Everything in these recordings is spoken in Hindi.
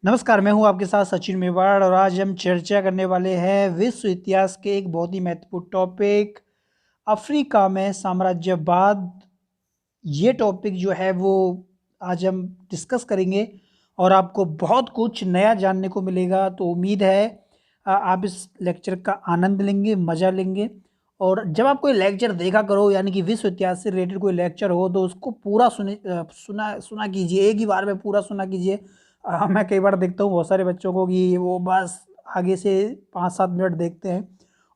नमस्कार, मैं हूँ आपके साथ सचिन मेवाड़ और आज हम चर्चा करने वाले हैं विश्व इतिहास के एक बहुत ही महत्वपूर्ण टॉपिक अफ्रीका में साम्राज्यवाद। ये टॉपिक जो है वो आज हम डिस्कस करेंगे और आपको बहुत कुछ नया जानने को मिलेगा। तो उम्मीद है आप इस लेक्चर का आनंद लेंगे, मज़ा लेंगे। और जब आप कोई लेक्चर देखा करो, यानी कि विश्व इतिहास से रिलेटेड कोई लेक्चर हो, तो उसको पूरा सुना सुना कीजिए, एक ही बार में पूरा सुना कीजिए। मैं कई बार देखता हूँ बहुत सारे बच्चों को कि वो बस आगे से 5-7 मिनट देखते हैं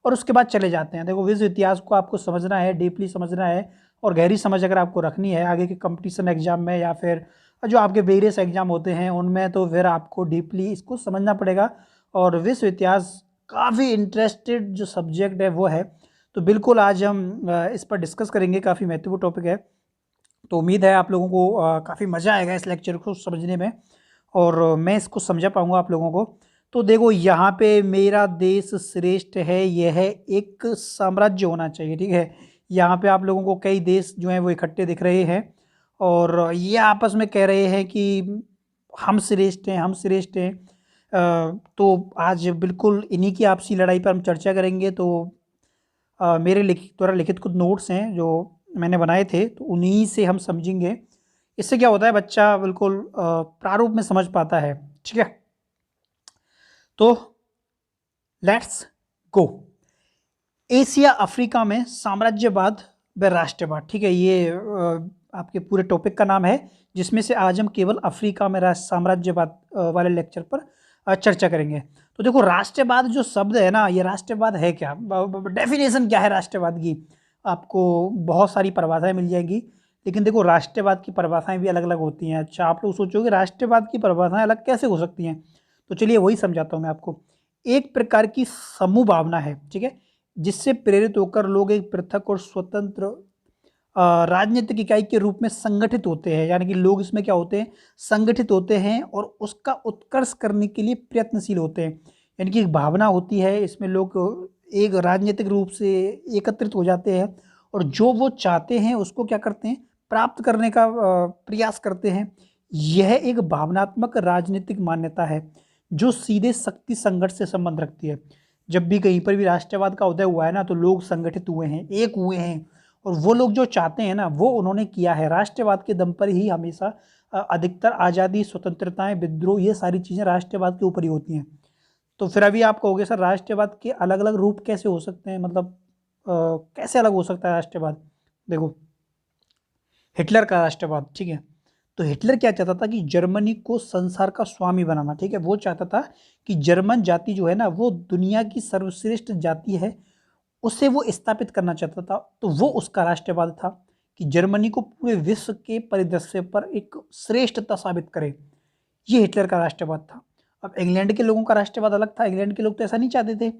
और उसके बाद चले जाते हैं। देखो, विश्व इतिहास को आपको समझना है, डीपली समझना है और गहरी समझ अगर आपको रखनी है आगे के कंपटीशन एग्जाम में या फिर जो आपके वेरियस एग्जाम होते हैं उनमें, तो फिर आपको डीपली इसको समझना पड़ेगा। और विश्व इतिहास काफ़ी इंटरेस्टेड जो सब्जेक्ट है वो है। तो बिल्कुल आज हम इस पर डिस्कस करेंगे, काफ़ी महत्वपूर्ण टॉपिक है। तो उम्मीद है आप लोगों को काफ़ी मज़ा आएगा इस लेक्चर को समझने में और मैं इसको समझा पाऊँगा आप लोगों को। तो देखो, यहाँ पे मेरा देश श्रेष्ठ है, यह है एक साम्राज्य होना चाहिए, ठीक है। यहाँ पे आप लोगों को कई देश जो हैं वो इकट्ठे दिख रहे हैं और ये आपस में कह रहे हैं कि हम श्रेष्ठ हैं, हम श्रेष्ठ हैं। तो आज बिल्कुल इन्हीं की आपसी लड़ाई पर हम चर्चा करेंगे। तो मेरे द्वारा लिखित कुछ नोट्स हैं जो मैंने बनाए थे, तो उन्हीं से हम समझेंगे। इससे क्या होता है, बच्चा बिल्कुल प्रारूप में समझ पाता है, ठीक है। तो लेट्स गो। एशिया अफ्रीका में साम्राज्यवाद व राष्ट्रवाद, ठीक है। ये आपके पूरे टॉपिक का नाम है, जिसमें से आज हम केवल अफ्रीका में साम्राज्यवाद वाले लेक्चर पर चर्चा करेंगे। तो देखो, राष्ट्रवाद जो शब्द है ना, ये राष्ट्रवाद है क्या, डेफिनेशन क्या है राष्ट्रवाद की, आपको बहुत सारी परिभाषाएं मिल जाएंगी। लेकिन देखो, राष्ट्रवाद की परिभाषाएं भी अलग अलग होती हैं। अच्छा, आप लोग सोचोगे राष्ट्रवाद की परिभाषाएं अलग कैसे हो सकती हैं, तो चलिए वही समझाता हूँ मैं आपको। एक प्रकार की समूह भावना है, ठीक है, जिससे प्रेरित होकर लोग एक पृथक और स्वतंत्र राजनीतिक इकाई के रूप में संगठित होते हैं। यानी कि लोग इसमें क्या होते हैं, संगठित होते हैं और उसका उत्कर्ष करने के लिए प्रयत्नशील होते हैं। यानी कि एक भावना होती है, इसमें लोग एक राजनीतिक रूप से एकत्रित हो जाते हैं और जो वो चाहते हैं उसको क्या करते हैं, प्राप्त करने का प्रयास करते हैं। यह एक भावनात्मक राजनीतिक मान्यता है जो सीधे शक्ति संघर्ष से संबंध रखती है। जब भी कहीं पर भी राष्ट्रवाद का उदय हुआ है ना, तो लोग संगठित हुए हैं, एक हुए हैं और वो लोग जो चाहते हैं ना वो उन्होंने किया है। राष्ट्रवाद के दम पर ही हमेशा अधिकतर आज़ादी, स्वतंत्रताएं, विद्रोह, ये सारी चीज़ें राष्ट्रवाद के ऊपर ही होती हैं। तो फिर अभी आप कहोगे सर राष्ट्रवाद के अलग अलग रूप कैसे हो सकते हैं, मतलब कैसे अलग हो सकता है राष्ट्रवाद। देखो, हिटलर का राष्ट्रवाद, ठीक है। तो हिटलर क्या चाहता था कि जर्मनी को संसार का स्वामी बनाना, ठीक है। वो चाहता था कि जर्मन जाति जो है ना वो दुनिया की सर्वश्रेष्ठ जाति है, उसे वो स्थापित करना चाहता था। तो वो उसका राष्ट्रवाद था कि जर्मनी को पूरे विश्व के परिदृश्य पर एक श्रेष्ठता साबित करे। ये हिटलर का राष्ट्रवाद था। अब इंग्लैंड के लोगों का राष्ट्रवाद अलग था। इंग्लैंड के लोग तो ऐसा नहीं चाहते थे।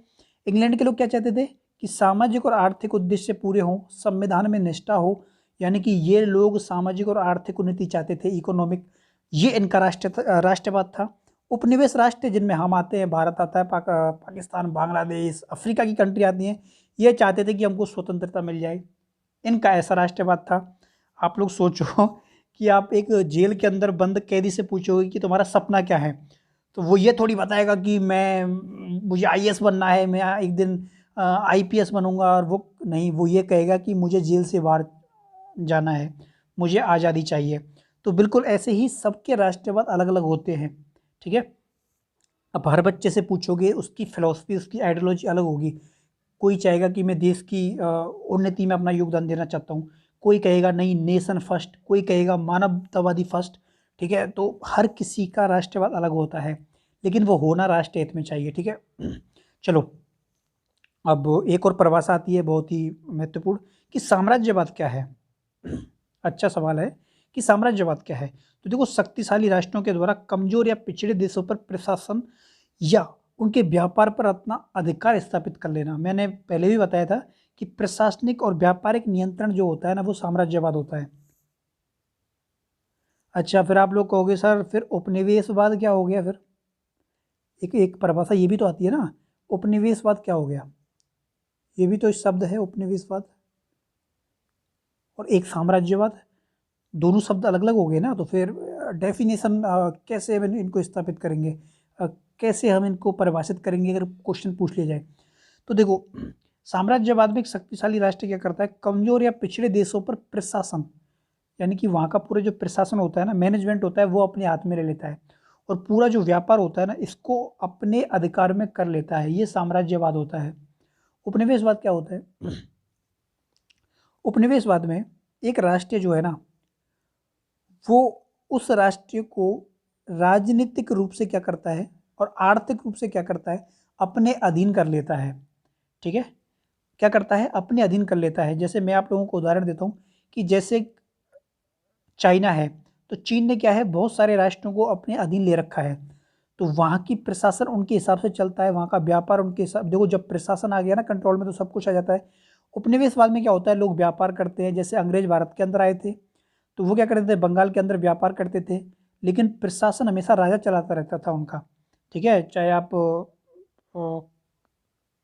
इंग्लैंड के लोग क्या चाहते थे कि सामाजिक और आर्थिक उद्देश्य पूरे हों, संविधान में निष्ठा हो। यानी कि ये लोग सामाजिक और आर्थिक उन्नति चाहते थे, इकोनॉमिक। ये इनका राष्ट्रवाद था। उपनिवेश राष्ट्र जिनमें हम आते हैं, भारत आता है, पाकिस्तान, बांग्लादेश, अफ्रीका की कंट्री आती हैं, ये चाहते थे कि हमको स्वतंत्रता मिल जाए। इनका ऐसा राष्ट्रवाद था। आप लोग सोचो कि आप एक जेल के अंदर बंद कैदी से पूछोगे कि तुम्हारा सपना क्या है, तो वो ये थोड़ी बताएगा कि मुझे आईएएस बनना है, मैं एक दिन आईपीएस बनूंगा। और वो नहीं, वो ये कहेगा कि मुझे जेल से बाहर जाना है, मुझे आज़ादी चाहिए। तो बिल्कुल ऐसे ही सबके राष्ट्रवाद अलग अलग होते हैं, ठीक है। अब हर बच्चे से पूछोगे, उसकी फिलॉसफी, उसकी आइडियोलॉजी अलग होगी। कोई चाहेगा कि मैं देश की उन्नति में अपना योगदान देना चाहता हूँ, कोई कहेगा नहीं नेशन फर्स्ट, कोई कहेगा मानवतावादी फर्स्ट, ठीक है। तो हर किसी का राष्ट्रवाद अलग होता है, लेकिन वो होना राष्ट्र हित में चाहिए, ठीक है। चलो, अब एक और परिभाषा आती है बहुत ही महत्वपूर्ण कि साम्राज्यवाद क्या है। अच्छा सवाल है कि साम्राज्यवाद क्या है। तो देखो, शक्तिशाली राष्ट्रों के द्वारा कमजोर या पिछड़े देशों पर प्रशासन या उनके व्यापार पर अपना अधिकार स्थापित कर लेना। मैंने पहले भी बताया था कि प्रशासनिक और व्यापारिक नियंत्रण जो होता है ना वो साम्राज्यवाद होता है। अच्छा, फिर आप लोग कहोगे सर फिर उपनिवेशवाद क्या हो गया। फिर एक एक परिभाषा ये भी तो आती है ना, उपनिवेशवाद क्या हो गया। ये भी तो शब्द है, उपनिवेशवाद और एक साम्राज्यवाद, दोनों शब्द अलग अलग हो गए ना। तो फिर डेफिनेशन कैसे हम इनको स्थापित करेंगे, कैसे हम इनको परिभाषित करेंगे अगर क्वेश्चन पूछ लिया जाए। तो देखो, साम्राज्यवाद में एक शक्तिशाली राष्ट्र क्या करता है, कमजोर या पिछड़े देशों पर प्रशासन, यानी कि वहाँ का पूरा जो प्रशासन होता है ना, मैनेजमेंट होता है, वो अपने हाथ में ले लेता है और पूरा जो व्यापार होता है ना, इसको अपने अधिकार में कर लेता है। ये साम्राज्यवाद होता है। उपनिवेशवाद क्या होता है? उपनिवेशवाद में एक राष्ट्र जो है ना, वो उस राष्ट्र को राजनीतिक रूप से क्या करता है और आर्थिक रूप से क्या करता है, अपने अधीन कर लेता है। ठीक है, क्या करता है, अपने अधीन कर लेता है। जैसे मैं आप लोगों को उदाहरण देता हूँ कि जैसे चाइना है, तो चीन ने क्या है, बहुत सारे राष्ट्रों को अपने अधीन ले रखा है। तो वहाँ की प्रशासन उनके हिसाब से चलता है, वहाँ का व्यापार उनके हिसाब, देखो जब प्रशासन आ गया ना कंट्रोल में, तो सब कुछ आ जाता है। उपनिवेशवाद में क्या होता है, लोग व्यापार करते हैं। जैसे अंग्रेज भारत के अंदर आए थे, तो वो क्या करते थे, बंगाल के अंदर व्यापार करते थे, लेकिन प्रशासन हमेशा राजा चलाता रहता था उनका। ठीक है, चाहे आप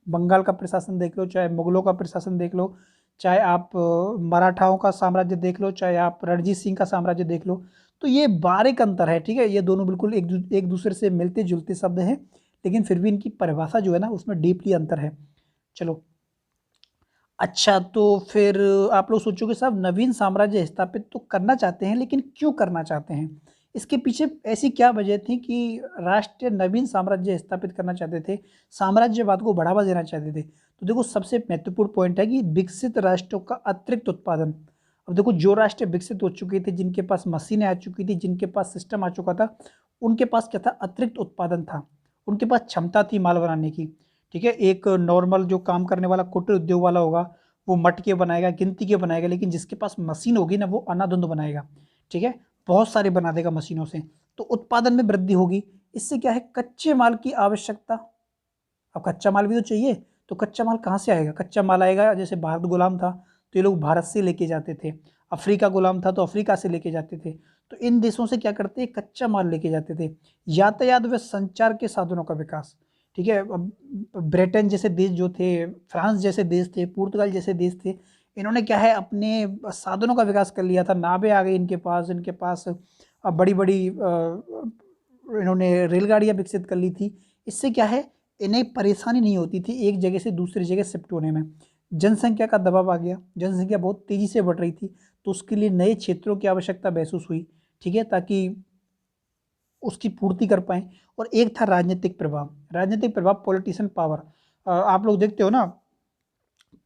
बंगाल का प्रशासन देख लो, चाहे मुगलों का प्रशासन देख लो, चाहे आप मराठाओं का साम्राज्य देख लो, चाहे आप रणजीत सिंह का साम्राज्य देख लो। तो ये बारीक अंतर है। ठीक है, ये दोनों बिल्कुल एक दूसरे से मिलते जुलते शब्द हैं, लेकिन फिर भी इनकी परिभाषा जो है ना, उसमें डीपली अंतर है। चलो, अच्छा, तो फिर आप लोग सोचोगे साहब, नवीन साम्राज्य स्थापित तो करना चाहते हैं, लेकिन क्यों करना चाहते हैं? इसके पीछे ऐसी क्या वजह थी कि राष्ट्र नवीन साम्राज्य स्थापित करना चाहते थे, साम्राज्यवाद को बढ़ावा देना चाहते थे? तो देखो, सबसे महत्वपूर्ण पॉइंट है कि विकसित राष्ट्रों का अतिरिक्त उत्पादन। अब देखो, जो राष्ट्र विकसित हो चुके थे, जिनके पास मशीनें आ चुकी थी, जिनके पास सिस्टम आ चुका था, उनके पास क्या था, अतिरिक्त उत्पादन था, उनके पास क्षमता थी माल बनाने की। ठीक है, एक नॉर्मल जो काम करने वाला कुटीर उद्योग वाला होगा, वो मटके बनाएगा, गिनती के बनाएगा, लेकिन जिसके पास मशीन होगी ना, वो अनाधुंध बनाएगा। ठीक है, बहुत सारे बना देगा मशीनों से, तो उत्पादन में वृद्धि होगी। इससे क्या है, कच्चे माल की आवश्यकता, अब कच्चा माल भी तो चाहिए, तो कच्चा माल कहाँ से आएगा? कच्चा माल आएगा, जैसे भारत गुलाम था, तो ये लोग भारत से लेके जाते थे। अफ्रीका गुलाम था, तो अफ्रीका से लेके जाते थे। तो इन देशों से क्या करते हैं, कच्चा माल लेके जाते थे। यातायात व संचार के साधनों का विकास। ठीक है, अब ब्रिटेन जैसे देश जो थे, फ्रांस जैसे देश थे, पुर्तगाल जैसे देश थे, इन्होंने क्या है, अपने साधनों का विकास कर लिया था। नावें आ गई इनके पास बड़ी बड़ी इन्होंने रेलगाड़ियाँ विकसित कर ली थी। इससे क्या है, इन्हें परेशानी नहीं होती थी एक जगह से दूसरी जगह शिफ्ट होने में। जनसंख्या का दबाव आ गया, जनसंख्या बहुत तेज़ी से बढ़ रही थी, तो उसके लिए नए क्षेत्रों की आवश्यकता महसूस हुई। ठीक है, ताकि उसकी पूर्ति कर पाएँ। और एक था राजनीतिक प्रभाव, पॉलिटिशियन पावर। आप लोग देखते हो ना,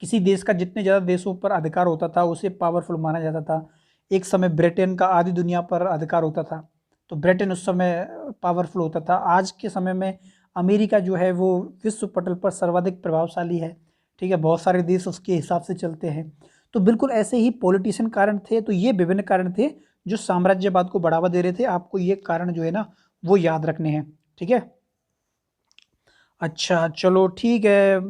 किसी देश का जितने ज़्यादा देशों पर अधिकार होता था, उसे पावरफुल माना जाता था। एक समय ब्रिटेन का आधी दुनिया पर अधिकार होता था, तो ब्रिटेन उस समय पावरफुल होता था। आज के समय में अमेरिका जो है, वो विश्व पटल पर सर्वाधिक प्रभावशाली है। ठीक है, बहुत सारे देश उसके हिसाब से चलते हैं। तो बिल्कुल ऐसे ही पॉलिटिशियन कारण थे। तो ये विभिन्न कारण थे जो साम्राज्यवाद को बढ़ावा दे रहे थे। आपको ये कारण जो है ना, वो याद रखने हैं। ठीक है, अच्छा चलो ठीक है।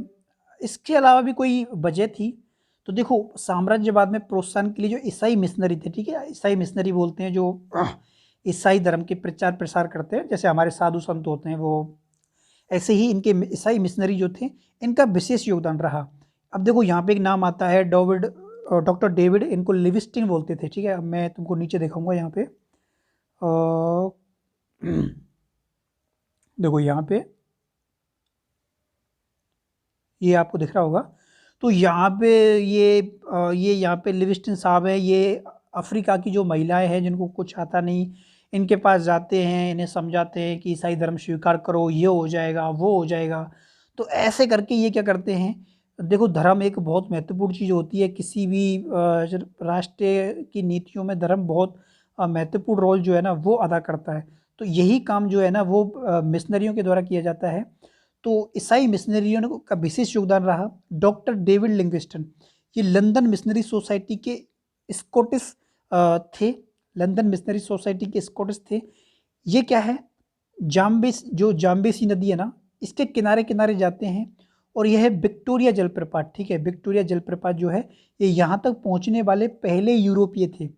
इसके अलावा भी कोई वजह थी? तो देखो, साम्राज्यवाद में प्रोत्साहन के लिए जो ईसाई मिशनरी थे, ठीक है, ईसाई मिशनरी बोलते हैं जो ईसाई धर्म के प्रचार प्रसार करते हैं, जैसे हमारे साधु संत होते हैं, वो ऐसे ही इनके ईसाई मिशनरी जो थे, इनका विशेष योगदान रहा। अब देखो, यहाँ पे एक नाम आता है डॉक्टर डेविड, इनको लिविस्टिन बोलते थे। ठीक है, अब मैं तुमको नीचे दिखाऊंगा यहाँ पे। देखो यहाँ पे, ये आपको दिख रहा होगा। तो यहाँ पे ये यहाँ पे लिविस्टन साहब है। ये अफ्रीका की जो महिलाएं हैं, जिनको कुछ आता नहीं, इनके पास जाते हैं, इन्हें समझाते हैं कि ईसाई धर्म स्वीकार करो, ये हो जाएगा, वो हो जाएगा। तो ऐसे करके ये क्या करते हैं, देखो धर्म एक बहुत महत्वपूर्ण चीज़ होती है। किसी भी राष्ट्र की नीतियों में धर्म बहुत महत्वपूर्ण रोल जो है ना, वो अदा करता है। तो यही काम जो है ना, वो मिशनरियों के द्वारा किया जाता है। तो ईसाई मिशनरियों का विशेष योगदान रहा। डॉक्टर डेविड लिंगस्टन, ये लंदन मिशनरी सोसाइटी के स्कॉटिश थे। लंदन मिशनरी सोसाइटी के स्कॉटिश थे। ये क्या है, जाम्बेसी नदी है ना, इसके किनारे किनारे जाते हैं। और यह है विक्टोरिया जलप्रपात। ठीक है, विक्टोरिया जलप्रपात जो है, ये यहाँ तक पहुँचने वाले पहले यूरोपीय थे।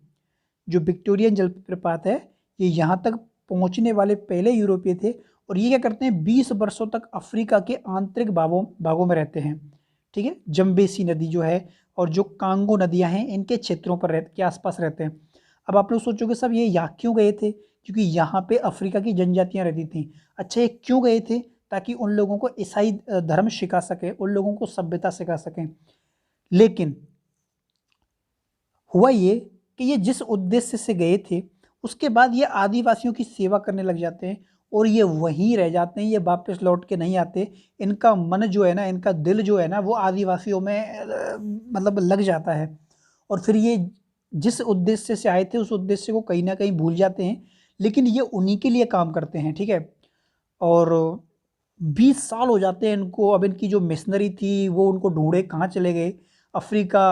जो विक्टोरियन जलप्रपात है, ये यहाँ तक पहुँचने वाले पहले यूरोपीय थे। और ये क्या करते हैं, 20 वर्षों तक अफ्रीका के आंतरिक भागों में रहते हैं। ठीक है, जम्बेसी नदी जो है और जो कांगो नदियाँ हैं, इनके क्षेत्रों पर के आसपास रहते हैं। अब आप लोग सोचोगे सब ये यहाँ क्यों गए थे, क्योंकि यहाँ पे अफ्रीका की जनजातियाँ रहती थीं। अच्छा, ये क्यों गए थे? ताकि उन लोगों को ईसाई धर्म सिखा सकें, उन लोगों को सभ्यता सिखा सकें। लेकिन हुआ ये कि ये जिस उद्देश्य से गए थे, उसके बाद ये आदिवासियों की सेवा करने लग जाते हैं और ये वहीं रह जाते हैं, ये वापस लौट के नहीं आते। इनका मन जो है ना, इनका दिल जो है ना, वो आदिवासियों में मतलब लग जाता है और फिर ये जिस उद्देश्य से आए थे, उस उद्देश्य को कहीं न कहीं भूल जाते हैं, लेकिन ये उन्हीं के लिए काम करते हैं, ठीक है? और 20 साल हो जाते हैं इनको, अब इनकी जो मिशनरी थी, वो उनको ढूँढे कहाँ चले गए। अफ्रीका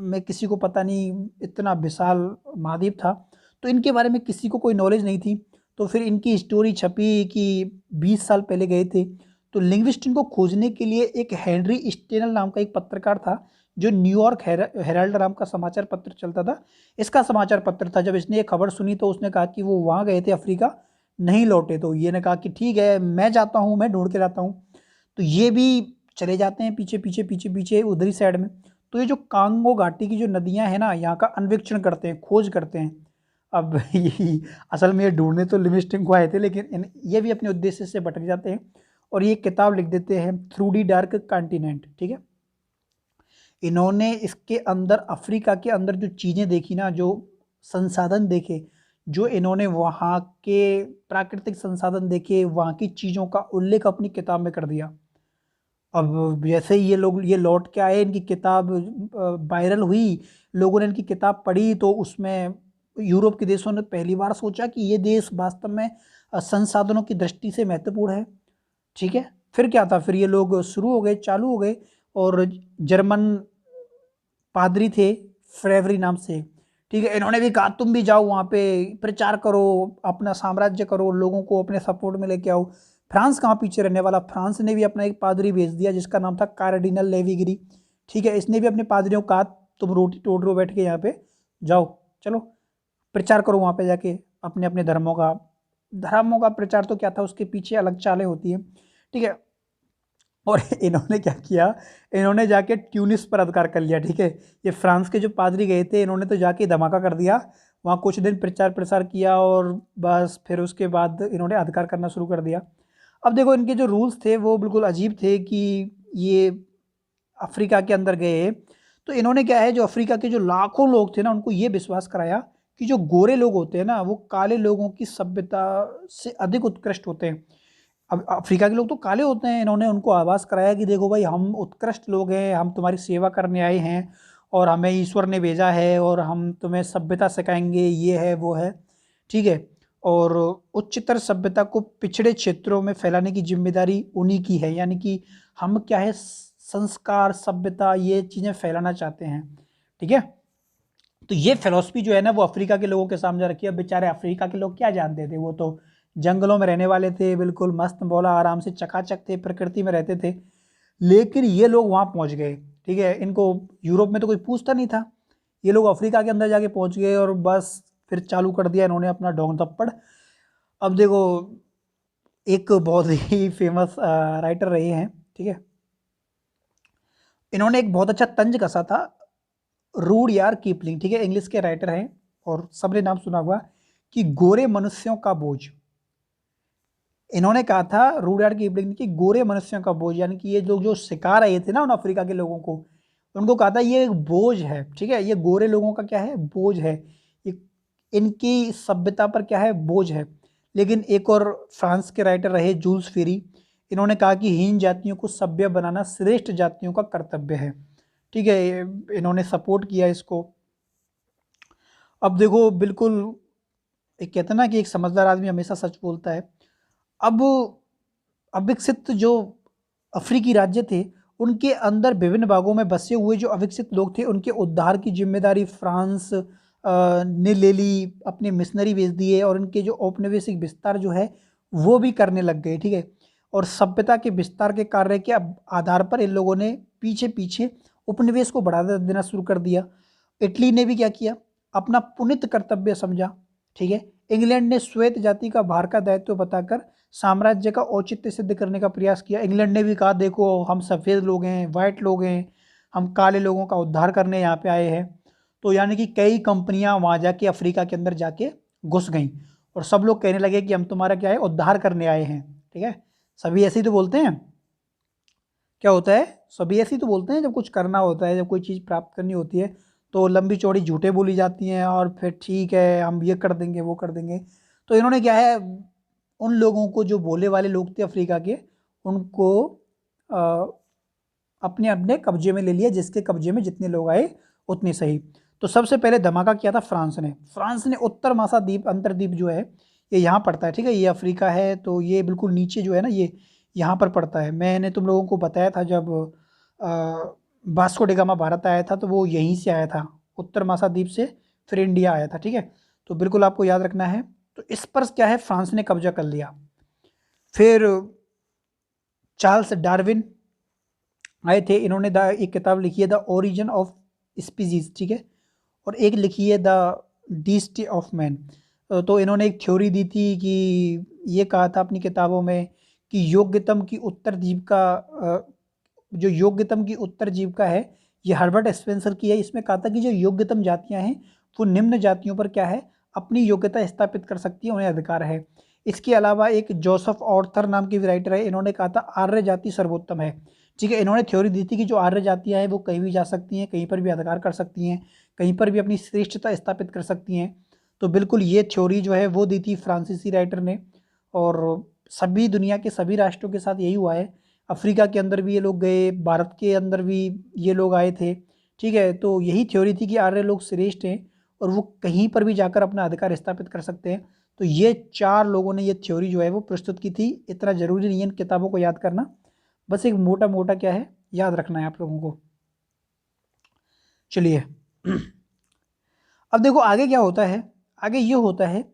में किसी को पता नहीं, इतना विशाल महाद्वीप था, तो इनके बारे में किसी को कोई नॉलेज नहीं थी। तो फिर इनकी स्टोरी छपी कि 20 साल पहले गए थे। तो लिंग्विस्ट इनको खोजने के लिए एक हेनरी स्टेनल नाम का एक पत्रकार था, जो न्यूयॉर्क हेराल्ड नाम का समाचार पत्र चलता था। इसका समाचार पत्र था। जब इसने ये खबर सुनी तो उसने कहा कि वो वहाँ गए थे अफ्रीका, नहीं लौटे। तो ये ने कहा कि ठीक है, मैं जाता हूँ, मैं ढूँढ के लाता हूँ। तो ये भी चले जाते हैं पीछे उधरी साइड में। तो ये जो कांगो घाटी की जो नदियाँ हैं ना, यहाँ का अन्वेक्षण करते हैं, खोज करते हैं। अब ये असल में ये ढूँढने तो लिविंगस्टन को आए थे, लेकिन ये भी अपने उद्देश्य से भटक जाते हैं और ये किताब लिख देते हैं, थ्रू दी डार्क कॉन्टिनेंट, ठीक है? इन्होंने इसके अंदर अफ्रीका के अंदर जो चीज़ें देखी ना, जो संसाधन देखे, जो इन्होंने वहाँ के प्राकृतिक संसाधन देखे, वहाँ की चीज़ों का उल्लेख अपनी किताब में कर दिया। अब जैसे ही ये लौट के आए, इनकी किताब वायरल हुई, लोगों ने इनकी किताब पढ़ी, तो उसमें यूरोप के देशों ने पहली बार सोचा कि ये देश वास्तव में संसाधनों की दृष्टि से महत्वपूर्ण है, ठीक है? फिर क्या था, फिर ये लोग शुरू हो गए, चालू हो गए और जर्मन पादरी थे फ्रेवरी नाम से, ठीक है? इन्होंने भी कहा तुम भी जाओ वहाँ पे, प्रचार करो, अपना साम्राज्य करो, लोगों को अपने सपोर्ट में लेके आओ। फ्रांस कहाँ पीछे रहने वाला, फ्रांस ने भी अपना एक पादरी भेज दिया जिसका नाम था कार्डिनल लेविगिरी, ठीक है? इसने भी अपने पादरियों को कहा तुम रोटी तोड़ रहे हो बैठ के यहाँ पे, जाओ चलो प्रचार करो वहाँ पे जाके अपने अपने धर्मों का प्रचार। तो क्या था, उसके पीछे अलग चालें होती हैं, ठीक है? और इन्होंने क्या किया, इन्होंने जाके ट्यूनिस पर अधिकार कर लिया, ठीक है? ये फ्रांस के जो पादरी गए थे, इन्होंने तो जाके धमाका कर दिया, वहाँ कुछ दिन प्रचार प्रसार किया और बस फिर उसके बाद इन्होंने अधिकार करना शुरू कर दिया। अब देखो, इनके जो रूल्स थे वो बिल्कुल अजीब थे कि ये अफ्रीका के अंदर गए, तो इन्होंने क्या है, जो अफ्रीका के जो लाखों लोग थे ना, उनको ये विश्वास कराया कि जो गोरे लोग होते हैं ना, वो काले लोगों की सभ्यता से अधिक उत्कृष्ट होते हैं। अब अफ्रीका के लोग तो काले होते हैं, इन्होंने उनको आभास कराया कि देखो भाई, हम उत्कृष्ट लोग हैं, हम तुम्हारी सेवा करने आए हैं और हमें ईश्वर ने भेजा है और हम तुम्हें सभ्यता सिखाएंगे, ये है वो है, ठीक है? और उच्चतर सभ्यता को पिछड़े क्षेत्रों में फैलाने की जिम्मेदारी उन्हीं की है। यानी कि हम क्या है, संस्कार, सभ्यता, ये चीज़ें फैलाना चाहते हैं, ठीक है? तो ये फिलॉसफी जो है ना, वो अफ्रीका के लोगों के सामने रखी। अब बेचारे अफ्रीका के लोग क्या जानते थे, वो तो जंगलों में रहने वाले थे, बिल्कुल मस्त मौला आराम से चकाचक थे, प्रकृति में रहते थे। लेकिन ये लोग वहाँ पहुँच गए, ठीक है? इनको यूरोप में तो कोई पूछता नहीं था, ये लोग अफ्रीका के अंदर जाके पहुँच गए और बस फिर चालू कर दिया इन्होंने अपना ढोंग थप्पड़। अब देखो, एक बहुत ही फेमस राइटर रहे हैं, ठीक है? इन्होंने एक बहुत अच्छा तंज कसा था, रूडयार्ड किपलिंग, ठीक है? इंग्लिश के राइटर हैं और सबने नाम सुना हुआ कि गोरे मनुष्यों का बोझ। इन्होंने कहा था रूडयार्ड किपलिंग कि गोरे मनुष्यों का बोझ, यानी कि ये लोग जो सिखा रहे थे ना उन अफ्रीका के लोगों को, उनको कहा था ये एक बोझ है, ठीक है? ये गोरे लोगों का क्या है, बोझ है, ये इनकी सभ्यता पर क्या है, बोझ है। लेकिन एक और फ्रांस के राइटर रहे जूल्स फेरी, इन्होंने कहा कि हीन जातियों को सभ्य बनाना श्रेष्ठ जातियों का कर्तव्य है, ठीक है? इन्होंने सपोर्ट किया इसको। अब देखो, बिल्कुल एक कहते हैं ना कि एक समझदार आदमी हमेशा सच बोलता है। अब अविकसित जो अफ्रीकी राज्य थे, उनके अंदर विभिन्न भागों में बसे हुए जो अविकसित लोग थे, उनके उद्धार की जिम्मेदारी फ्रांस ने ले ली, अपने मिशनरी भेज दिए और इनके जो औपनिवेशिक विस्तार जो है वो भी करने लग गए, ठीक है? और सभ्यता के विस्तार के कार्य के आधार पर इन लोगों ने पीछे पीछे उपनिवेश को बढ़ा देना शुरू कर दिया। इटली ने भी क्या किया, अपना पुनित कर्तव्य समझा, ठीक है? इंग्लैंड ने श्वेत जाति का भार का दायित्व बताकर साम्राज्य का औचित्य सिद्ध करने का प्रयास किया। इंग्लैंड ने भी कहा देखो, हम सफ़ेद लोग हैं, वाइट लोग हैं, हम काले लोगों का उद्धार करने यहाँ पे आए हैं। तो यानी कि कई कंपनियां वहाँ जाके अफ्रीका के अंदर जाके घुस गईं और सब लोग कहने लगे कि हम तुम्हारा क्या है, उद्धार करने आए हैं। ठीक है, सभी ऐसे ही तो बोलते हैं। क्या होता है, सभी ऐसे ही तो बोलते हैं जब कुछ करना होता है, जब कोई चीज़ प्राप्त करनी होती है तो लंबी चौड़ी झूठे बोली जाती हैं और फिर ठीक है हम ये कर देंगे वो कर देंगे। तो इन्होंने क्या है, उन लोगों को, जो बोले वाले लोग थे अफ्रीका के, उनको अपने अपने कब्जे में ले लिया, जिसके कब्जे में जितने लोग आए उतने सही। तो सबसे पहले धमाका किया था फ्रांस ने उत्तर महाद्वीप अंतरद्वीप जो है ये यहाँ पड़ता है। ठीक है, ये अफ्रीका है, तो ये बिल्कुल नीचे जो है ना, ये यहाँ पर पड़ता है। मैंने तुम लोगों को बताया था जब वास्को डी गामा भारत आया था तो वो यहीं से आया था, उत्तर महाद्वीप से, फिर इंडिया आया था। ठीक है, तो बिल्कुल आपको याद रखना है। तो इस पर क्या है, फ्रांस ने कब्जा कर लिया। फिर चार्ल्स डार्विन आए थे, इन्होंने एक किताब लिखी है द ओरिजिन ऑफ स्पीसीज। ठीक है, और एक लिखी है द डिस्टी ऑफ मैन। तो इन्होंने एक थ्योरी दी थी कि ये कहा था अपनी किताबों में कि योग्यतम की उत्तर जीविका, जो योग्यतम की उत्तर जीविका है, ये हर्बर्ट स्पेंसर की है। इसमें कहा था कि जो योग्यतम जातियां हैं वो निम्न जातियों पर क्या है, अपनी योग्यता स्थापित कर सकती है, उन्हें अधिकार है। इसके अलावा एक जोसेफ ऑर्थर नाम की राइटर है, इन्होंने कहा था आर्य जाति सर्वोत्तम है। ठीक है, इन्होंने थ्योरी दी थी कि जो आर्य जातियाँ हैं वो कहीं भी जा सकती हैं, कहीं पर भी अधिकार कर सकती हैं, कहीं पर भी अपनी श्रेष्ठता स्थापित कर सकती हैं। तो बिल्कुल ये थ्योरी जो है वो दी थी फ्रांसीसी राइटर ने, और सभी दुनिया के सभी राष्ट्रों के साथ यही हुआ है। अफ्रीका के अंदर भी ये लोग गए, भारत के अंदर भी ये लोग आए थे। ठीक है, तो यही थ्योरी थी कि आर्य लोग श्रेष्ठ हैं और वो कहीं पर भी जाकर अपना अधिकार स्थापित कर सकते हैं। तो ये 4 लोगों ने ये थ्योरी जो है वो प्रस्तुत की थी। इतना ज़रूरी नहीं है इन किताबों को याद करना, बस एक मोटा मोटा क्या है याद रखना है आप लोगों को। चलिए अब देखो आगे क्या होता है। आगे ये होता है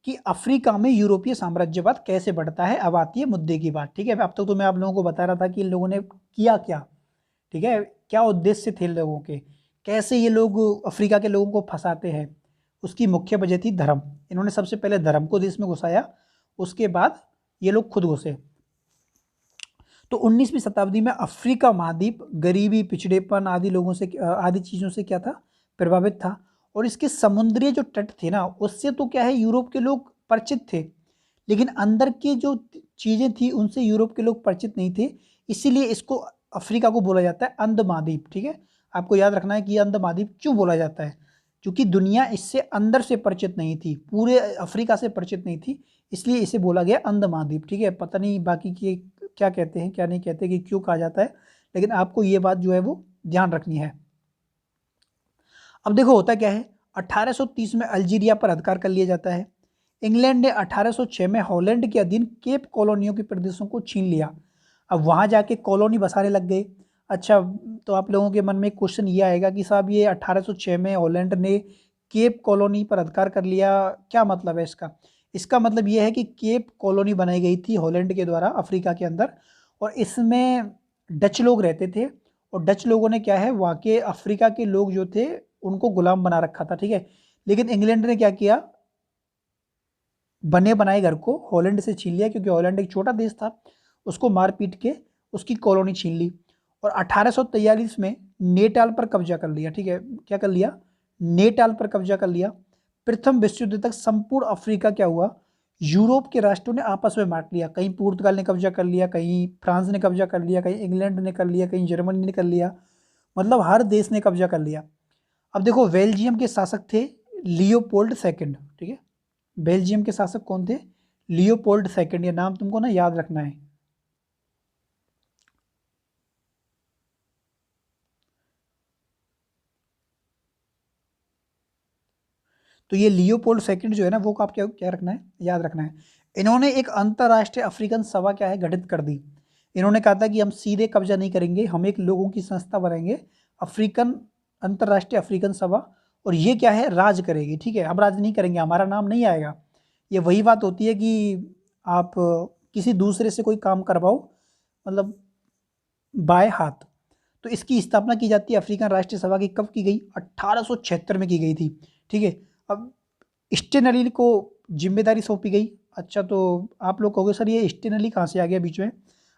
कि अफ्रीका में यूरोपीय साम्राज्यवाद कैसे बढ़ता है। अब आती है मुद्दे की बात। ठीक है, अब तक तो मैं आप लोगों को बता रहा था कि इन लोगों ने किया क्या। ठीक है, क्या उद्देश्य थे इन लोगों के, कैसे ये लोग अफ्रीका के लोगों को फंसाते हैं। उसकी मुख्य वजह थी धर्म। इन्होंने सबसे पहले धर्म को देश में घुसाया, उसके बाद ये लोग खुद घुसे। तो 19वीं शताब्दी में अफ्रीका महाद्वीप गरीबी, पिछड़ेपन आदि लोगों से, आदि चीज़ों से क्या था, प्रभावित था। और इसके समुद्री जो तट थे ना, उससे तो क्या है यूरोप के लोग परिचित थे, लेकिन अंदर की जो चीज़ें थी उनसे यूरोप के लोग परिचित नहीं थे। इसीलिए इसको, अफ्रीका को बोला जाता है अंध महाद्वीप। ठीक है, आपको याद रखना है कि अंध महाद्वीप क्यों बोला जाता है, क्योंकि दुनिया इससे अंदर से परिचित नहीं थी, पूरे अफ्रीका से परिचित नहीं थी, इसलिए इसे बोला गया अंध महाद्वीप। ठीक है, पता नहीं बाकी की क्या कहते हैं क्या नहीं कहते कि क्यों कहा जाता है, लेकिन आपको ये बात जो है वो ध्यान रखनी है। अब देखो होता क्या है, 1830 में अल्जीरिया पर अधिकार कर लिया जाता है। इंग्लैंड ने 1806 में हॉलैंड के अधीन केप कॉलोनियों के प्रदेशों को छीन लिया। अब वहाँ जाके कॉलोनी बसाने लग गए। अच्छा, तो आप लोगों के मन में क्वेश्चन ये आएगा कि साहब ये 1806 में हॉलैंड ने केप कॉलोनी पर अधिकार कर लिया, क्या मतलब है इसका। इसका मतलब ये है कि केप कॉलोनी बनाई गई थी हॉलैंड के द्वारा अफ्रीका के अंदर, और इसमें डच लोग रहते थे। और डच लोगों ने क्या है, वहाँ के अफ्रीका के लोग जो थे उनको गुलाम बना रखा था। ठीक है, लेकिन इंग्लैंड ने क्या किया, बने बनाए घर को हॉलैंड से छीन लिया, क्योंकि हॉलैंड एक छोटा देश था, उसको मार पीट के उसकी कॉलोनी छीन ली। और 1843 में नेटाल पर कब्जा कर लिया। ठीक है, क्या कर लिया, नेटाल पर कब्जा कर लिया। प्रथम विश्व युद्ध तक संपूर्ण अफ्रीका क्या हुआ, यूरोप के राष्ट्रों ने आपस में बांट लिया। कहीं पुर्तगाल ने कब्जा कर लिया, कहीं फ्रांस ने कब्जा कर लिया, कहीं इंग्लैंड ने कर लिया, कहीं जर्मनी ने कर लिया, मतलब हर देश ने कब्जा कर लिया। अब देखो बेल्जियम के शासक थे लियोपोल्ड सेकंड। ठीक है, बेल्जियम के शासक कौन थे, लियोपोल्ड सेकंड, ये नाम तुमको ना याद रखना है। तो ये लियोपोल्ड सेकंड जो है ना, वो आप क्या क्या रखना है, याद रखना है। इन्होंने एक अंतर्राष्ट्रीय अफ्रीकन सभा क्या है गठित कर दी। इन्होंने कहा था कि हम सीधे कब्जा नहीं करेंगे, हम एक लोगों की संस्था बनाएंगे, अफ्रीकन, अंतर्राष्ट्रीय अफ्रीकन सभा, और ये क्या है, राज करेगी। ठीक है, हम राज नहीं करेंगे, हमारा नाम नहीं आएगा। ये वही बात होती है कि आप किसी दूसरे से कोई काम करवाओ, मतलब बाएं हाथ। तो इसकी स्थापना की जाती है अफ्रीकन राष्ट्रीय सभा की, कब की गई, 1876 में की गई थी। ठीक है, अब स्टेनली को जिम्मेदारी सौंपी गई। अच्छा, तो आप लोग कहोगे सर ये स्टेनली कहाँ से आ गया बीच में।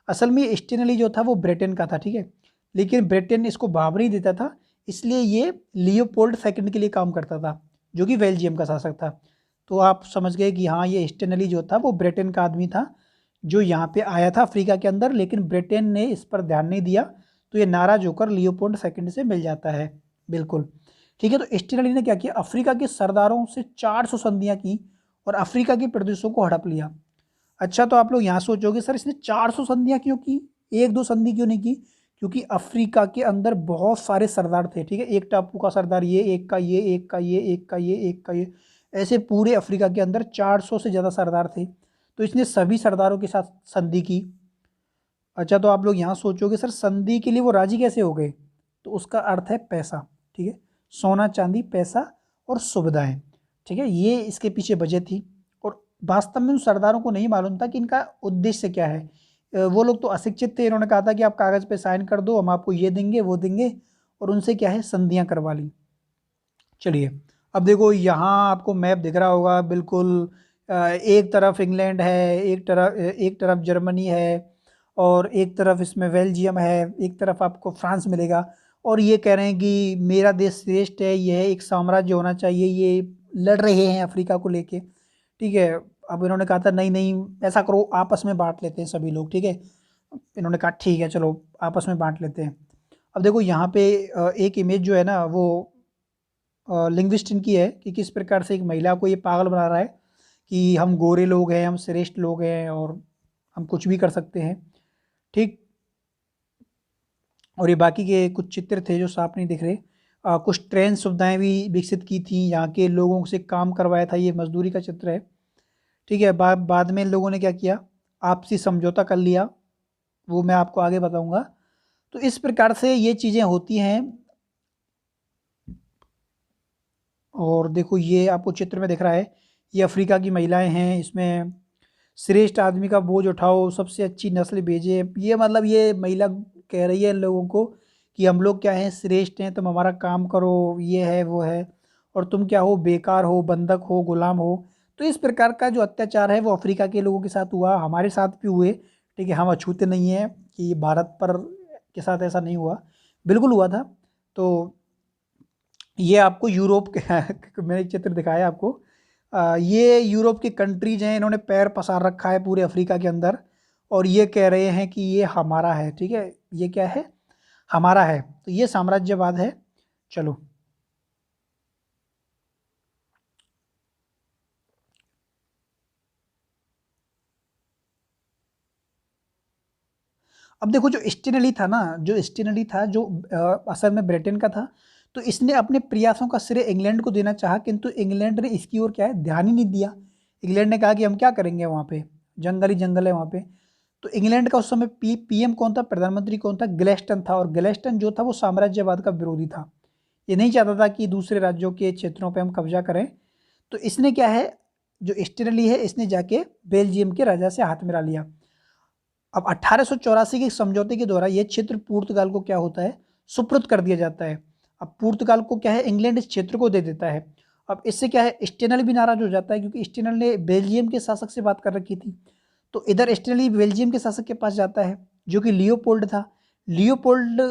असल में स्टेनली जो था वो ब्रिटेन का था। ठीक है, लेकिन ब्रिटेन इसको भाव नहीं देता था, इसलिए ये लियोपोल्ड सेकंड के लिए काम करता था, जो कि बेल्जियम का शासक था। तो आप समझ गए कि हाँ, ये स्टेनली जो था वो ब्रिटेन का आदमी था जो यहाँ पे आया था अफ्रीका के अंदर, लेकिन ब्रिटेन ने इस पर ध्यान नहीं दिया, तो ये नाराज होकर लियोपोल्ड सेकंड से मिल जाता है। बिल्कुल ठीक है। तो स्टेनली ने क्या किया, अफ्रीका के सरदारों से 400 संधियाँ की और अफ्रीका के प्रदेशों को हड़प लिया। अच्छा, तो आप लोग यहाँ सोचोगे सर इसने 400 संधियाँ क्यों की, एक दो संधि क्यों नहीं की? क्योंकि अफ्रीका के अंदर बहुत सारे सरदार थे, ठीक है, एक टापू का सरदार ये, एक का ये, एक का ये, एक का ये, एक का ये, ऐसे पूरे अफ्रीका के अंदर 400 से ज़्यादा सरदार थे, तो इसने सभी सरदारों के साथ संधि की। अच्छा, तो आप लोग यहाँ सोचोगे सर संधि के लिए वो राजी कैसे हो गए, तो उसका अर्थ है पैसा, ठीक है, सोना चांदी पैसा और सुविधाएं, ठीक है, ये इसके पीछे वजह थी। और वास्तव में उन सरदारों को नहीं मालूम था कि इनका उद्देश्य क्या है। वो लोग तो अशिक्षित थे, इन्होंने कहा था कि आप कागज़ पे साइन कर दो, हम आपको ये देंगे वो देंगे, और उनसे क्या है संधियाँ करवा ली। चलिए, अब देखो यहाँ आपको मैप दिख रहा होगा बिल्कुल, एक तरफ इंग्लैंड है, एक तरफ जर्मनी है, और एक तरफ इसमें बेल्जियम है, एक तरफ आपको फ्रांस मिलेगा, और ये कह रहे हैं कि मेरा देश श्रेष्ठ है, यह एक साम्राज्य होना चाहिए, ये लड़ रहे हैं अफ्रीका को लेके, ठीक है। अब इन्होंने कहा था नहीं नहीं, ऐसा करो आपस में बांट लेते हैं सभी लोग, ठीक है। इन्होंने कहा ठीक है चलो आपस में बांट लेते हैं। अब देखो यहाँ पे एक इमेज जो है ना वो लिंग्विस्ट इनकी है कि किस प्रकार से एक महिला को ये पागल बना रहा है कि हम गोरे लोग हैं, हम श्रेष्ठ लोग हैं और हम कुछ भी कर सकते हैं, ठीक। और ये बाकी के कुछ चित्र थे जो साफ नहीं दिख रहे। कुछ ट्रेन सुविधाएं भी विकसित की थी, यहाँ के लोगों से काम करवाया था, ये मजदूरी का चित्र है, ठीक है। बाद में इन लोगों ने क्या किया, आपसी समझौता कर लिया, वो मैं आपको आगे बताऊंगा। तो इस प्रकार से ये चीज़ें होती हैं। और देखो ये आपको चित्र में दिख रहा है, ये अफ्रीका की महिलाएं हैं, इसमें श्रेष्ठ आदमी का बोझ उठाओ, सबसे अच्छी नस्ल भेजे, ये मतलब ये महिला कह रही है इन लोगों को कि हम लोग क्या हैं, श्रेष्ठ हैं, तुम हमारा काम करो, ये है वो है, और तुम क्या हो, बेकार हो, बंधक हो, गुलाम हो। तो इस प्रकार का जो अत्याचार है वो अफ्रीका के लोगों के साथ हुआ, हमारे साथ भी हुए, ठीक है। हम अछूते नहीं हैं कि भारत पर के साथ ऐसा नहीं हुआ, बिल्कुल हुआ था। तो ये आपको यूरोप के मैंने एक चित्र दिखाया आपको, ये यूरोप की कंट्रीज हैं, इन्होंने पैर पसार रखा है पूरे अफ्रीका के अंदर, और ये कह रहे हैं कि ये हमारा है, ठीक है, ये क्या है, हमारा है, तो ये साम्राज्यवाद है। चलो, अब देखो जो स्टेनली था ना, जो स्टेनली था जो असल में ब्रिटेन का था, तो इसने अपने प्रयासों का श्रेय इंग्लैंड को देना चाहा, किंतु इंग्लैंड ने इसकी ओर क्या है ध्यान ही नहीं दिया। इंग्लैंड ने कहा कि हम क्या करेंगे, वहाँ पे जंगल ही जंगल है वहाँ पे। तो इंग्लैंड का उस समय पीएम कौन था, प्रधानमंत्री कौन था, ग्लैस्टन था, और ग्लैस्टन जो था वो साम्राज्यवाद का विरोधी था, ये नहीं चाहता था कि दूसरे राज्यों के क्षेत्रों पे हम कब्जा करें। तो इसने क्या है, जो स्टेनली है, इसने जाके बेल्जियम के राजा से हाथ मिला लिया। अब 1884 के समझौते के द्वारा यह क्षेत्र पुर्तगाल को क्या होता है, सुपुर्द कर दिया जाता है। अब पुर्तगाल को क्या है, इंग्लैंड इस क्षेत्र को दे देता है। अब इससे क्या है, स्टेनल भी नाराज हो जाता है, क्योंकि स्टेनल ने बेल्जियम के शासक से बात कर रखी थी। तो इधर स्टेनली बेल्जियम के शासक के पास जाता है जो कि लियोपोल्ड था। लियोपोल्ड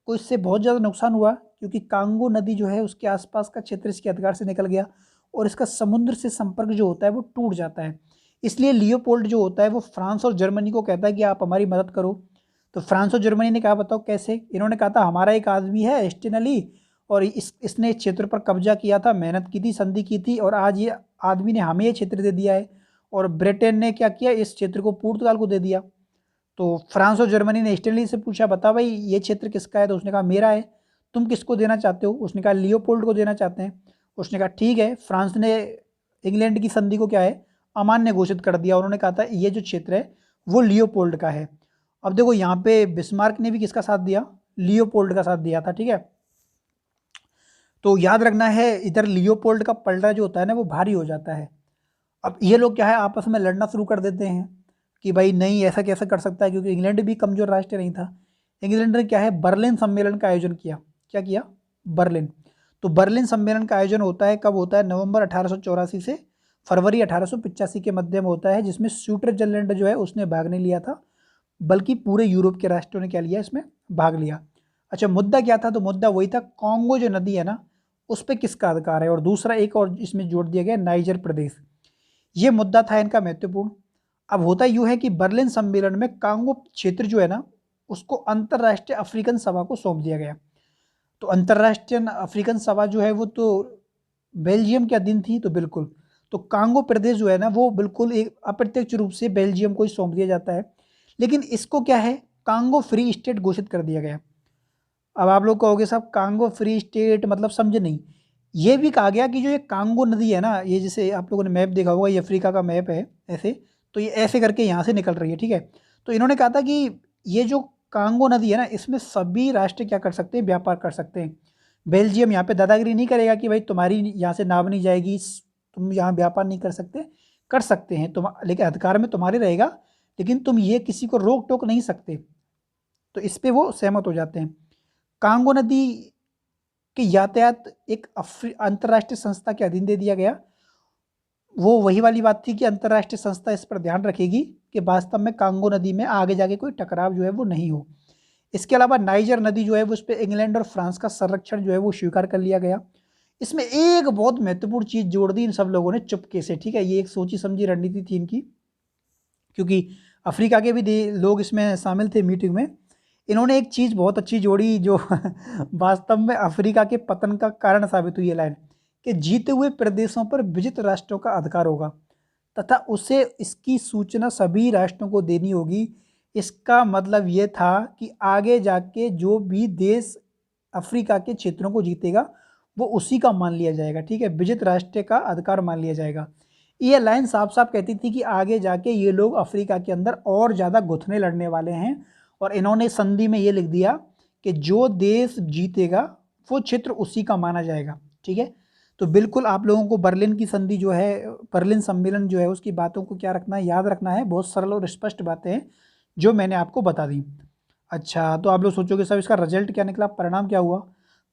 को इससे बहुत ज़्यादा नुकसान हुआ, क्योंकि कांगो नदी जो है उसके आसपास का क्षेत्र इसके अधिकार से निकल गया, और इसका समुद्र से संपर्क जो होता है वो टूट जाता है। इसलिए लियोपोल्ड जो होता है वो फ्रांस और जर्मनी को कहता है कि आप हमारी मदद करो। तो फ्रांस और जर्मनी ने कहा बताओ कैसे, इन्होंने कहा था हमारा एक आदमी है स्टेनली, और इसने इस क्षेत्र पर कब्जा किया था, मेहनत की थी, संधि की थी, और आज ये आदमी ने हमें ये क्षेत्र दे दिया है। और ब्रिटेन ने क्या किया, इस क्षेत्र को पुर्तगाल को दे दिया। तो फ्रांस और जर्मनी ने स्टेनली से पूछा बता भाई ये क्षेत्र किसका है, तो उसने कहा मेरा है। तुम किसको देना चाहते हो, उसने कहा लियोपोल्ड को देना चाहते हैं। उसने कहा ठीक है। फ्रांस ने इंग्लैंड की संधि को क्या है, अमान्य घोषित कर दिया। उन्होंने कहा था ये जो क्षेत्र है वो लियोपोल्ड का है। अब देखो यहाँ पे बिस्मार्क ने भी किसका साथ दिया, लियोपोल्ड का साथ दिया था, ठीक है। तो याद रखना है इधर लियोपोल्ड का पलड़ा जो होता है ना वो भारी हो जाता है। अब ये लोग क्या है आपस में लड़ना शुरू कर देते हैं कि भाई नहीं ऐसा कैसे कर सकता है, क्योंकि इंग्लैंड भी कमजोर राष्ट्र नहीं था। इंग्लैंड ने क्या है बर्लिन सम्मेलन का आयोजन किया। क्या किया, बर्लिन। तो बर्लिन सम्मेलन का आयोजन होता है कब होता है, नवंबर 1884 से फरवरी 1885 के मध्य में होता है, जिसमें स्विट्जरलैंड जो है उसने भाग नहीं लिया था, बल्कि पूरे यूरोप के राष्ट्रों ने क्या लिया, इसमें भाग लिया। अच्छा, मुद्दा क्या था, तो मुद्दा वही था कॉन्गो जो नदी है ना उस पर किसका अधिकार है, और दूसरा एक और इसमें जोड़ दिया गया नाइजर प्रदेश। ये मुद्दा था इनका महत्वपूर्ण। अब होता यूँ है कि बर्लिन सम्मेलन में कांगो क्षेत्र जो है ना, उसको अंतर्राष्ट्रीय अफ्रीकन सभा को सौंप दिया गया। तो अंतर्राष्ट्रीय अफ्रीकन सभा जो है वो तो बेल्जियम के अधीन थी, तो बिल्कुल, तो कांगो प्रदेश जो है ना वो बिल्कुल एक अप्रत्यक्ष रूप से बेल्जियम को ही सौंप दिया जाता है। लेकिन इसको क्या है, कांगो फ्री स्टेट घोषित कर दिया गया। अब आप लोग कहोगे साहब कांगो फ्री स्टेट मतलब समझे नहीं। ये भी कहा गया कि जो ये कांगो नदी है ना, ये जैसे आप लोगों ने मैप देखा होगा, ये अफ्रीका का मैप है ऐसे, तो ये ऐसे करके यहाँ से निकल रही है, ठीक है। तो इन्होंने कहा था कि ये जो कांगो नदी है ना, इसमें सभी राष्ट्र क्या कर सकते हैं, व्यापार कर सकते हैं। बेल्जियम यहाँ पे दादागिरी नहीं करेगा कि भाई तुम्हारी यहाँ से नाव नहीं जाएगी, तुम यहाँ व्यापार नहीं कर सकते, कर सकते हैं तुम, लेकिन अधिकार में तुम्हारे रहेगा, लेकिन तुम ये किसी को रोक टोक नहीं सकते। तो इस पे वो सहमत हो जाते हैं। कांगो नदी के यातायात एक अंतर्राष्ट्रीय संस्था के अधीन दे दिया गया। वो वही वाली बात थी कि अंतर्राष्ट्रीय संस्था इस पर ध्यान रखेगी कि वास्तव में कांगो नदी में आगे जाके कोई टकराव जो है वो नहीं हो। इसके अलावा नाइजर नदी जो है वो, उस पर इंग्लैंड और फ्रांस का संरक्षण जो है वो स्वीकार कर लिया गया। इसमें एक बहुत महत्वपूर्ण चीज जोड़ दी इन सब लोगों ने चुपके से, ठीक है। ये एक सोची समझी रणनीति थी इनकी, क्योंकि अफ्रीका के भी लोग इसमें शामिल थे मीटिंग में। इन्होंने एक चीज़ बहुत अच्छी जोड़ी जो वास्तव में अफ्रीका के पतन का कारण साबित हुई है लाइन, कि जीते हुए प्रदेशों पर विजित राष्ट्रों का अधिकार होगा तथा उसे इसकी सूचना सभी राष्ट्रों को देनी होगी। इसका मतलब ये था कि आगे जाके जो भी देश अफ्रीका के क्षेत्रों को जीतेगा वो उसी का मान लिया जाएगा, ठीक है, विजित राष्ट्र का अधिकार मान लिया जाएगा। ये लाइन साफ साफ कहती थी कि आगे जाके ये लोग अफ्रीका के अंदर और ज़्यादा घुटने लड़ने वाले हैं। और इन्होंने संधि में ये लिख दिया कि जो देश जीतेगा वो क्षेत्र उसी का माना जाएगा, ठीक है। तो बिल्कुल आप लोगों को बर्लिन की संधि जो है, बर्लिन सम्मेलन जो है, उसकी बातों को क्या रखना है, याद रखना है। बहुत सरल और स्पष्ट बातें हैं जो मैंने आपको बता दी। अच्छा, तो आप लोग सोचोगे साहब इसका रिजल्ट क्या निकला, परिणाम क्या हुआ।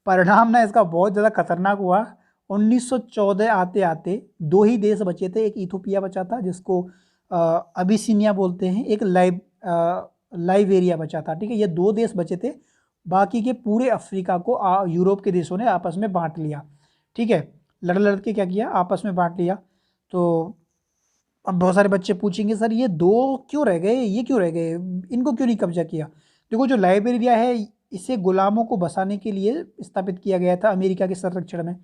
परिणाम ना इसका बहुत ज़्यादा खतरनाक हुआ। 1914 आते आते दो ही देश बचे थे, एक इथोपिया बचा था जिसको अबिसिनिया बोलते हैं, एक लाइबेरिया बचा था, ठीक है। ये दो देश बचे थे, बाकी के पूरे अफ्रीका को यूरोप के देशों ने आपस में बांट लिया, ठीक है। लड़ लड़ के क्या किया, आपस में बांट लिया। तो अब बहुत सारे बच्चे पूछेंगे सर ये दो क्यों रह गए, ये क्यों रह गए, इनको क्यों नहीं कब्जा किया। देखो जो लाइबेरिया है इसे गुलामों को बसाने के लिए स्थापित किया गया था अमेरिका के संरक्षण में,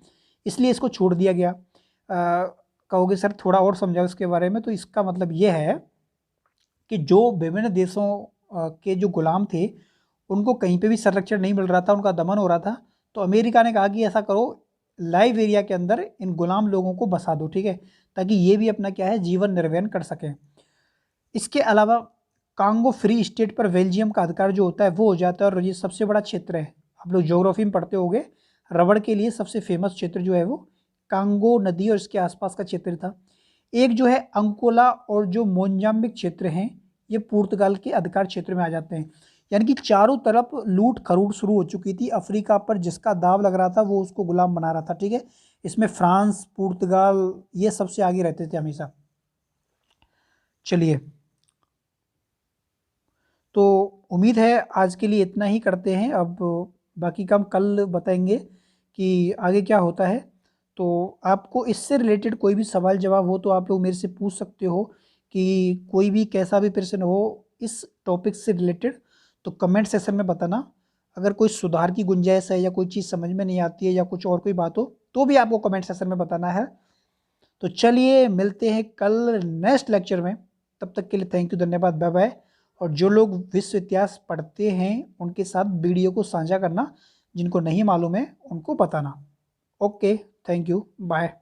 इसलिए इसको छोड़ दिया गया। कहोगे सर थोड़ा और समझाओ इसके बारे में, तो इसका मतलब ये है कि जो विभिन्न देशों के जो गुलाम थे उनको कहीं पे भी संरक्षण नहीं मिल रहा था, उनका दमन हो रहा था। तो अमेरिका ने कहा कि ऐसा करो, लाइबेरिया के अंदर इन गुलाम लोगों को बसा दो, ठीक है, ताकि ये भी अपना क्या है जीवन निर्वहन कर सकें। इसके अलावा कांगो फ्री स्टेट पर बेल्जियम का अधिकार जो होता है वो हो जाता है, और ये सबसे बड़ा क्षेत्र है, आप लोग ज्योग्राफी में पढ़ते होंगे, रबड़ के लिए सबसे फेमस क्षेत्र जो है वो कांगो नदी और इसके आसपास का क्षेत्र था। एक जो है अंकोला और जो मोजाम्बिक क्षेत्र हैं ये पुर्तगाल के अधिकार क्षेत्र में आ जाते हैं। यानी कि चारों तरफ लूट खरूट शुरू हो चुकी थी, अफ्रीका पर जिसका दाव लग रहा था वो उसको गुलाम बना रहा था, ठीक है। इसमें फ्रांस, पुर्तगाल ये सबसे आगे रहते थे हमेशा। चलिए, तो उम्मीद है आज के लिए इतना ही करते हैं, अब बाकी का हम कल बताएंगे कि आगे क्या होता है। तो आपको इससे रिलेटेड कोई भी सवाल जवाब हो तो आप लोग मेरे से पूछ सकते हो, कि कोई भी कैसा भी प्रश्न हो इस टॉपिक से रिलेटेड तो कमेंट सेक्शन में बताना। अगर कोई सुधार की गुंजाइश है या कोई चीज़ समझ में नहीं आती है या कुछ और कोई बात हो तो भी आपको कमेंट सेक्शन में बताना है। तो चलिए मिलते हैं कल नेक्स्ट लेक्चर में, तब तक के लिए थैंक यू, धन्यवाद, बाय बाय। और जो लोग विश्व इतिहास पढ़ते हैं उनके साथ वीडियो को साझा करना, जिनको नहीं मालूम है उनको बताना। Okay, thank you, bye.